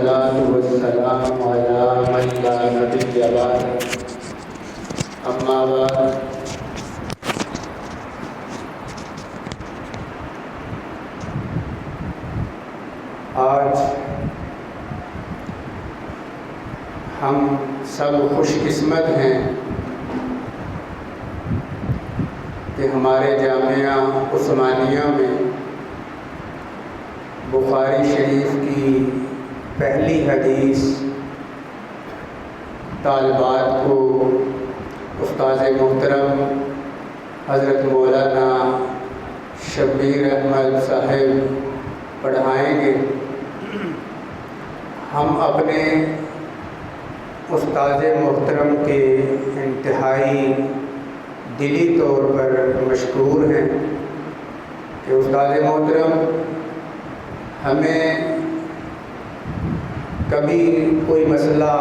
والصلاة والسلام على من لا نبي بعد اما بعد آج ہم سب خوش قسمت ہیں کہ ہمارے جامعہ عثمانیہ میں بخاری شریف کی پہلی حدیث طالبات کو استاذ محترم حضرت مولانا شبیر احمد صاحب پڑھائیں گے۔ ہم اپنے استاذ محترم کے انتہائی دلی طور پر مشکور ہیں کہ استاذ محترم ہمیں کبھی کوئی مسئلہ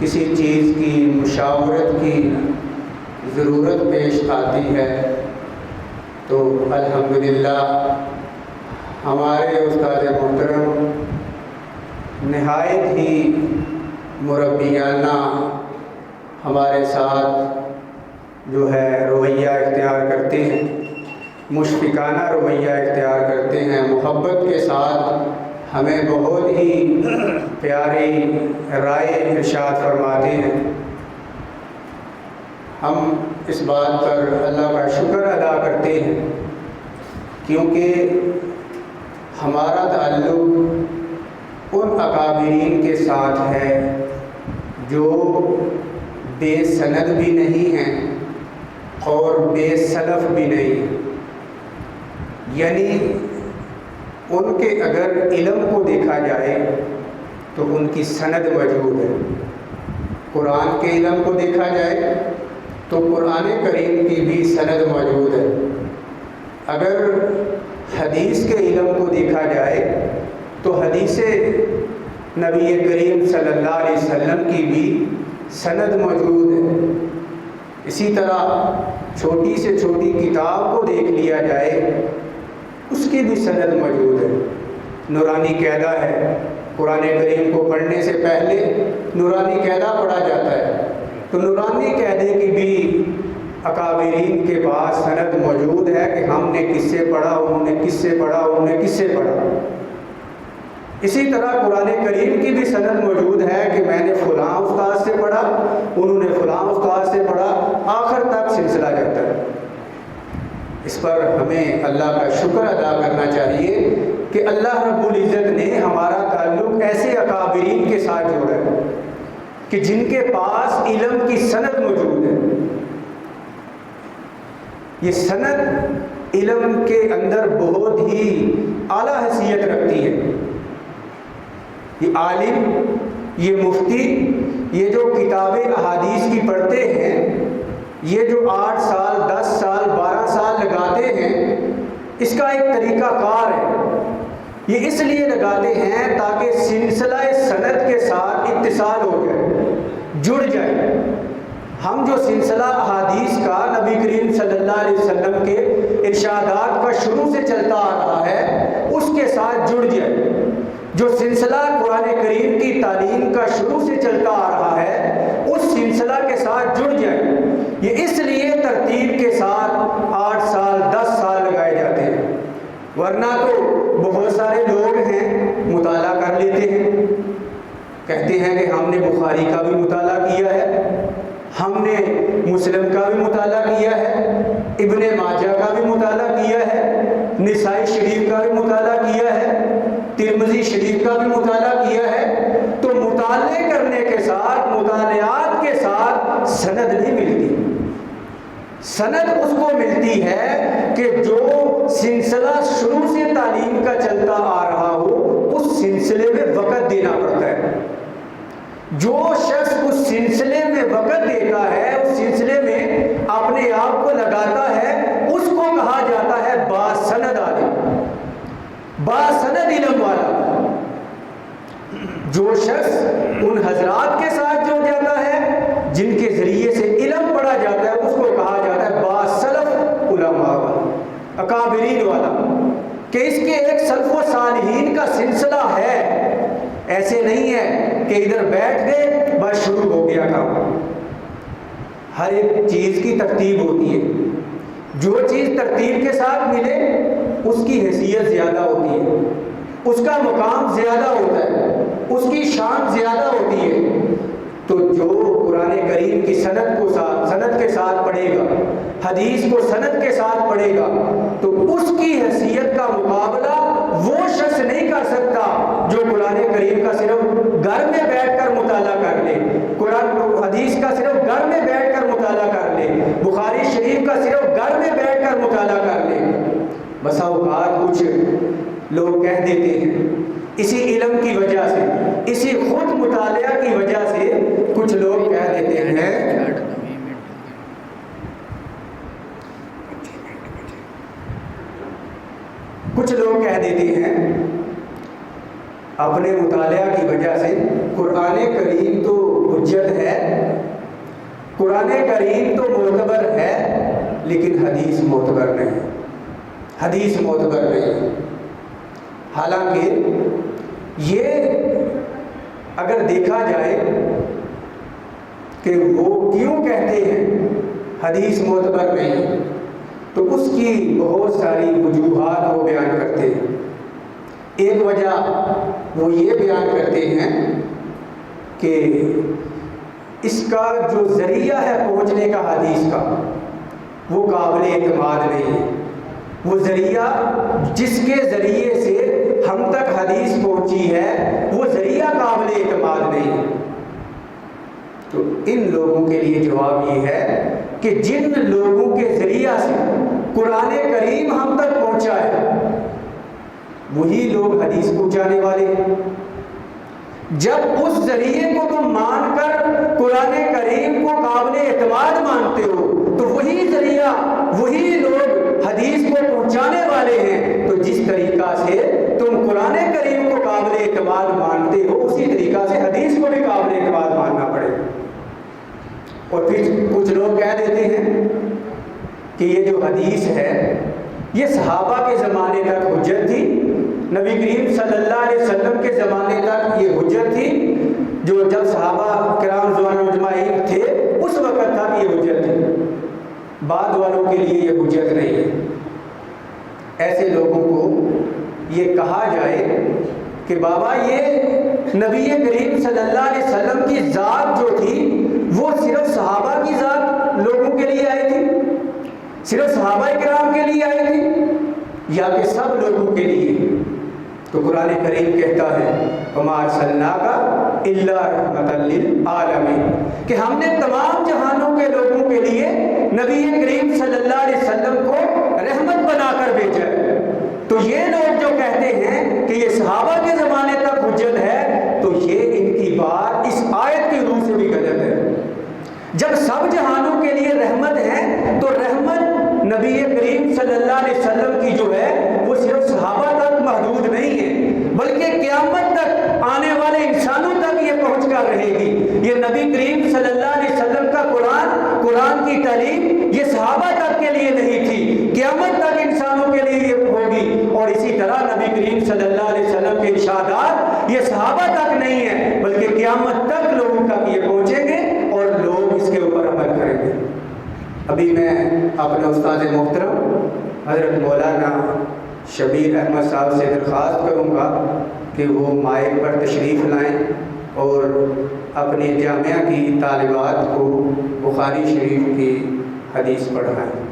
کسی چیز کی مشاورت کی ضرورت پیش آتی ہے تو الحمدللہ ہمارے استاد محترم نہایت ہی مربیانہ ہمارے ساتھ جو ہے رویہ اختیار کرتے ہیں، مشفقانہ رویہ اختیار کرتے ہیں، محبت کے ساتھ ہمیں بہت ہی پیاری رائے ارشاد فرماتے ہیں۔ ہم اس بات پر اللہ کا شکر ادا کرتے ہیں کیونکہ ہمارا تعلق ان اکابرین کے ساتھ ہے جو بے سند بھی نہیں ہیں اور بے سلف بھی نہیں ہیں، یعنی ان کے اگر علم کو دیکھا جائے تو ان کی سند موجود ہے، قرآن کے علم کو دیکھا جائے تو قرآن کریم کی بھی سند موجود ہے، اگر حدیث کے علم کو دیکھا جائے تو حدیث نبی کریم صلی اللہ علیہ وسلم کی بھی سند موجود ہے۔ اسی طرح چھوٹی سے چھوٹی کتاب کو دیکھ لیا جائے اس کی بھی سند موجود ہے۔ نورانی قاعدہ ہے، قرآن کریم کو پڑھنے سے پہلے نورانی قاعدہ پڑھا جاتا ہے، تو نورانی قاعدے کی بھی اکابرین کے پاس سند موجود ہے کہ ہم نے کس سے پڑھا، انہوں نے کس سے پڑھا، انہوں نے کس سے پڑھا۔ اسی طرح قرآن کریم کی بھی سند موجود ہے کہ میں نے فلاں استاد سے پڑھا، انہوں نے فلاں استاد سے پڑھا، آخر تک سلسلہ جاتا ہے۔ اس پر ہمیں اللہ کا شکر ادا کرنا چاہیے کہ اللہ رب العزت نے ہمارا تعلق ایسے اکابرین کے ساتھ جوڑا ہے کہ جن کے پاس علم کی سند موجود ہے۔ یہ سند علم کے اندر بہت ہی اعلیٰ حیثیت رکھتی ہے۔ یہ عالم، یہ مفتی، یہ جو کتابیں احادیث کی پڑھتے ہیں، یہ جو 8 سال 10 سال 12 سال لگاتے ہیں، اس کا ایک طریقہ کار ہے۔ یہ اس لیے لگاتے ہیں تاکہ سلسلہ سند کے ساتھ اتصال ہو جائے، جڑ جائے۔ ہم جو سلسلہ احادیث کا نبی کریم صلی اللہ علیہ وسلم کے ارشادات کا شروع سے چلتا آ رہا ہے اس کے ساتھ جڑ جائے، جو سلسلہ قرآن کریم کی تعلیم کا شروع سے چلتا آ رہا ہے اس سلسلہ کے ساتھ جڑ جائے۔ یہ اس لیے ترتیب کے ساتھ 8 سال 10 سال لگائے جاتے ہیں، ورنہ تو بہت سارے لوگ ہیں مطالعہ کر لیتے ہیں، کہتے ہیں کہ ہم نے بخاری کا بھی مطالعہ کیا ہے، ہم نے مسلم کا بھی مطالعہ کیا ہے، ابن ماجہ کا بھی مطالعہ کیا ہے، نسائی شریف کا بھی مطالعہ کیا ہے، ترمذی شریف کا بھی مطالعہ کیا ہے۔ تو مطالعے کرنے کے ساتھ، مطالعات کے ساتھ سند نہیں ملتی۔ سند اس کو ملتی ہے کہ جو سلسلہ شروع سے تعلیم کا چلتا آ رہا ہو اس سلسلے میں وقت دینا پڑتا ہے۔ جو شخص اس سلسلے میں وقت دیتا ہے، اس سلسلے میں اپنے آپ کو لگاتا ہے، اس کو کہا جاتا ہے باسند عالم، باسند علم والا۔ جو شخص ان حضرات کے ساتھ جڑ جاتا ہے جن کے ذریعے سے علم پڑھا جاتا ہے اس کو کہا جاتا ہے باسلف علماء والا، اکابرین والا، کہ اس کے ایک سلف و صالحین کا سلسلہ ہے کہ ادھر بیٹھ گئے بس شروع ہو گیا کام۔ ہر ایک چیز کی ترتیب ہوتی ہے، جو چیز ترتیب کے ساتھ ملے اس کی حیثیت زیادہ ہوتی ہے، اس کا مقام زیادہ ہوتا ہے، اس کی شان زیادہ ہوتی ہے۔ تو جو قرآن کریم کی سند کے ساتھ پڑھے گا، حدیث کو سند کے ساتھ پڑھے گا، تو اس کی حیثیت کا مقابلہ وہ شخص نہیں کر سکتا جو قرآن کریم کا صرف گھر میں بیٹھ کر مطالعہ کر لے، قرآن حدیث کا صرف گھر میں بیٹھ کر مطالعہ کر لے، بخاری شریف کا صرف گھر میں بیٹھ کر مطالعہ کر لے۔ بسا اوقات کچھ لوگ کہہ دیتے ہیں، اسی علم کی وجہ سے، اسی خود مطالعہ کی وجہ سے کچھ لوگ کہہ دیتے ہیں اپنے مطالعہ کی وجہ سے قرآن کریم تو حجت ہے، قرآن کریم تو معتبر ہے، لیکن حدیث معتبر نہیں، حدیث معتبر نہیں۔ حالانکہ یہ اگر دیکھا جائے کہ وہ کیوں کہتے ہیں حدیث معتبر نہیں، تو اس کی بہت ساری وجوہات وہ بیان کرتے ہیں۔ ایک وجہ وہ یہ بیان کرتے ہیں کہ اس کا جو ذریعہ ہے پہنچنے کا حدیث کا، وہ قابل اعتماد نہیں ہے۔ وہ ذریعہ جس کے ذریعے سے ہم تک حدیث پہنچی ہے، وہ ذریعہ قابل اعتماد نہیں ہے۔ تو ان لوگوں کے لیے جواب یہ ہے کہ جن لوگوں کے ذریعہ سے قرآن کریم ہم تک پہنچا ہے، وہی لوگ حدیث پہنچانے والے ہیں۔ جب اس ذریعے کو تم مان کر قرآن کریم کو قابل اعتماد مانتے ہو، تو وہی ذریعہ، وہی لوگ حدیث کو پہنچانے والے ہیں۔ تو جس طریقہ سے تم قرآن کریم کو قابل اعتماد مانتے ہو، اسی طریقہ سے حدیث کو بھی قابل اعتماد ماننا پڑے گا۔ اور پھر کچھ لوگ کہہ دیتے ہیں کہ یہ جو حدیث ہے یہ صحابہ کے زمانے تک حجت تھی، نبی کریم صلی اللہ علیہ وسلم کے زمانے تک یہ حجت تھی، جو جب صحابہ کرام رضوان اجمعین تھے اس وقت تک یہ حجت تھی، بعد والوں کے لیے یہ حجت نہیں ہے۔ ایسے لوگوں کو یہ کہا جائے کہ بابا یہ نبی کریم صلی اللہ علیہ وسلم کی ذات جو تھی وہ صرف صحابہ کی ذات لوگوں کے لیے آئی تھی، صرف صحابہ کرام کے لیے آئی تھی، یا کہ سب لوگوں کے لیے؟ تو قرآن کریم کہتا ہے وَمَا أَرْسَلْنَاكَ إِلَّا رَحْمَةً لِلْعَالَمِينَ، کہ ہم نے تمام جہانوں کے لوگوں کے لیے نبی کریم صلی اللہ علیہ وسلم کو رحمت بنا کر بھیجا ہے۔ تو یہ لوگ جو کہتے ہیں کہ یہ صحابہ کے زمانے تک حجت ہے، تو یہ ان کی بات اس آیت کی روح سے بھی غلط ہے۔ جب سب جہانوں کے لیے رحمت ہے، تو رحمت نبی کریم صلی اللہ علیہ وسلم کی جو ہے وہ صرف صحابہ تک محدود نہیں ہے، بلکہ قیامت تک آنے والے انسانوں تک یہ پہنچ کر رہے گی۔ یہ نبی کریم صلی اللہ علیہ وسلم کا قرآن کی تعلیم یہ صحابہ تک کے لیے نہیں تھی، قیامت تک انسانوں کے لیے یہ ہوگی۔ اور اسی طرح نبی کریم صلی اللہ علیہ وسلم کے ارشادات یہ صحابہ تک نہیں ہے، بلکہ قیامت تک لوگوں تک یہ پہنچیں گے اور لوگ اس کے اوپر عمل کریں گے۔ ابھی میں اپنے استاد محترم حضرت مولانا شبیر احمد صاحب سے درخواست کروں گا کہ وہ مائک پر تشریف لائیں اور اپنی جامعہ کی طالبات کو بخاری شریف کی حدیث پڑھائیں۔